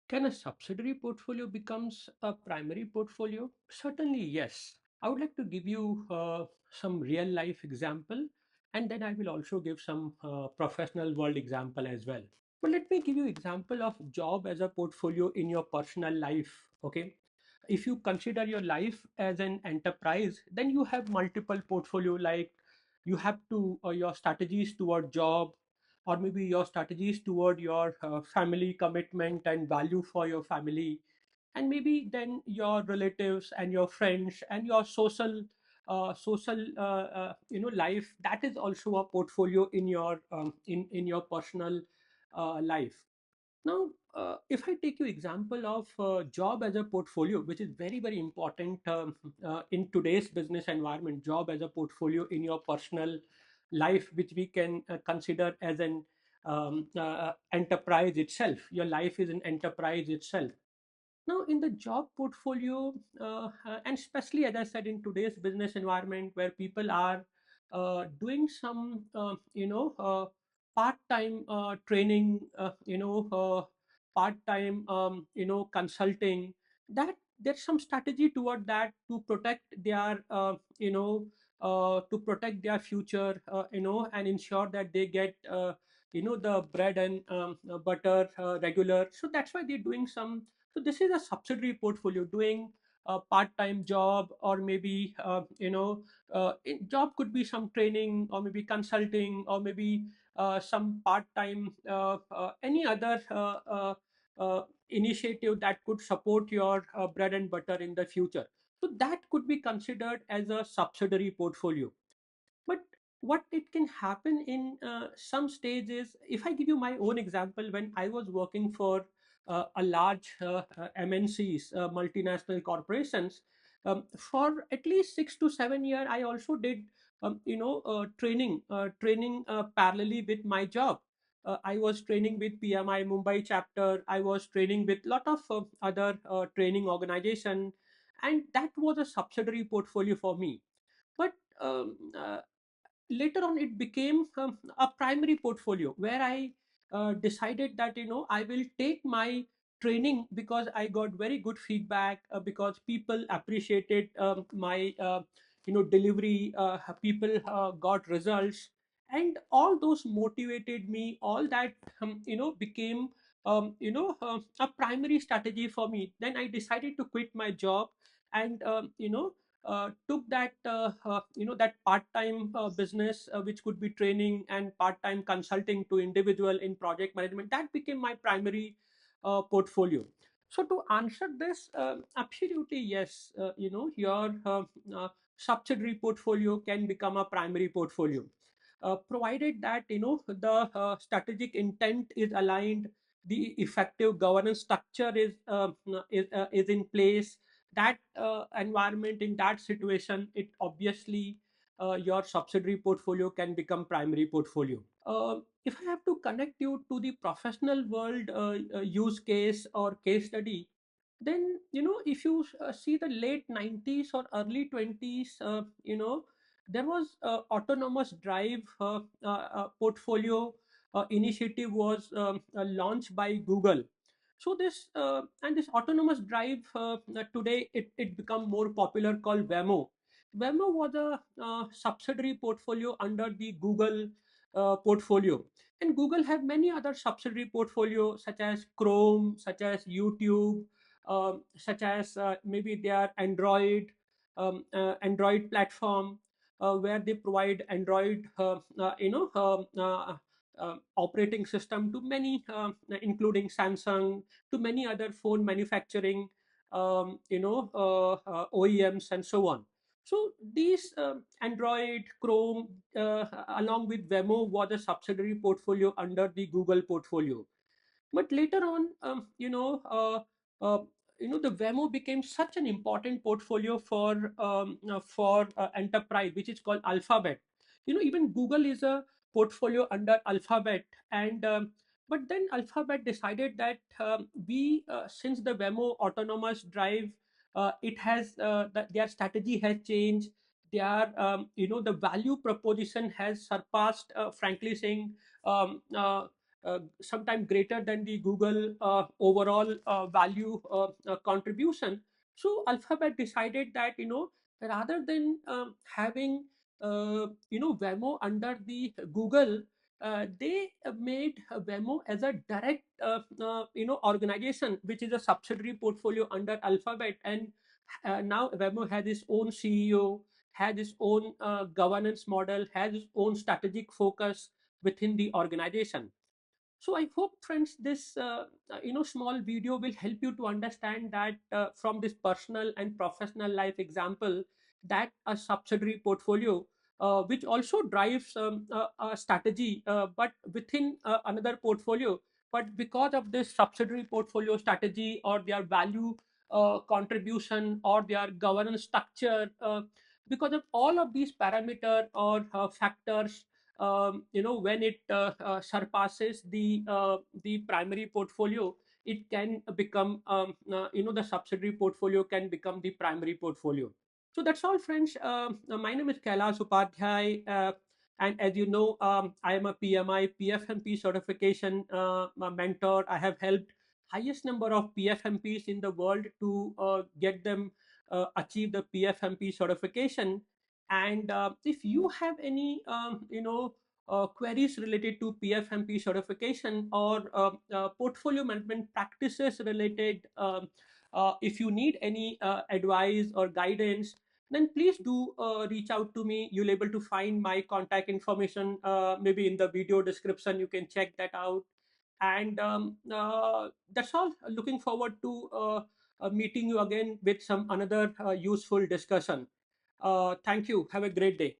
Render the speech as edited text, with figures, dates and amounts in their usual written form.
Can a subsidiary portfolio becomes a primary portfolio? Certainly, yes. I would like to give you some real life example, and then I will also give some professional world example as well. But let me give you example of job as a portfolio in your personal life. Okay, if you consider your life as an enterprise, then you have multiple portfolio. Like you have to your strategies toward job, or maybe your strategies toward your family commitment and value for your family, and maybe then your relatives and your friends and your social life. That is also a portfolio in your in your personal life. Now, if I take you example of job as a portfolio, which is very, very important in today's business environment, job as a portfolio in your personal life, which we can consider as an enterprise itself. Your life is an enterprise itself. Now, in the job portfolio, and especially as I said, in today's business environment where people are doing some, part-time training, part-time, consulting, that there's some strategy toward that to protect their, to protect their future, and ensure that they get, the bread and butter regular. So that's why they're doing some. So this is a subsidiary portfolio doing a part-time job, or maybe job could be some training, or maybe consulting, or maybe some part-time any other initiative that could support your bread and butter in the future. So that could be considered as a subsidiary portfolio. But what it can happen in some stage is, if I give you my own example, when I was working for a large MNCs, multinational corporations, for at least 6 to 7 years, I also did training parallelly with my job. I was training with PMI Mumbai chapter. I was training with lot of other training organization, and that was a subsidiary portfolio for me. But later on it became a primary portfolio where I decided that I will take my training, because I got very good feedback, because people appreciated my delivery, people got results, and all those motivated me. All that became a primary strategy for me. Then I decided to quit my job, and took that that part-time business, which could be training and part-time consulting to individual in project management. That became my primary portfolio. So to answer this, absolutely yes, your subsidiary portfolio can become a primary portfolio, provided that the strategic intent is aligned, the effective governance structure is in place. That environment, in that situation, it obviously your subsidiary portfolio can become primary portfolio. If I have to connect you to the professional world use case or case study, then if you see the late 90s or early 20s, there was autonomous drive portfolio initiative was launched by Google. So this and this autonomous drive, today it become more popular, called Waymo. Waymo was a subsidiary portfolio under the Google portfolio, and Google have many other subsidiary portfolio, such as Chrome, such as YouTube, such as maybe their Android platform, where they provide Android operating system to many, including Samsung, to many other phone manufacturing OEMs and so on. So these Android, Chrome, along with Waymo, was a subsidiary portfolio under the Google portfolio. But later on, uh, the Waymo became such an important portfolio for enterprise, which is called Alphabet. Even Google is a portfolio under Alphabet, and but then Alphabet decided that we since the Waymo autonomous drive, it has their strategy has changed. Their the value proposition has surpassed, frankly saying. sometime greater than the Google overall value contribution. So Alphabet decided that, rather than having Wemo under the Google, they made Wemo as a direct organization, which is a subsidiary portfolio under Alphabet. And now Wemo has its own CEO, has its own governance model, has its own strategic focus within the organization. So I hope, friends, this small video will help you to understand that from this personal and professional life example, that a subsidiary portfolio, which also drives a strategy, but within another portfolio, but because of this subsidiary portfolio strategy or their value contribution or their governance structure, because of all of these parameter or factors, when it surpasses the primary portfolio, it can become the subsidiary portfolio can become the primary portfolio. So that's all, friends. My name is Kailash Upadhyay, and as you know, I am a PMI PFMP certification mentor. I have helped highest number of PFMPs in the world to get them achieve the PFMP certification. And if you have any queries related to PFMP certification or portfolio management practices related, if you need any advice or guidance, then please do reach out to me. You'll able to find my contact information maybe in the video description. You can check that out. And that's all. Looking forward to meeting you again with some another useful discussion. Thank you. Have a great day.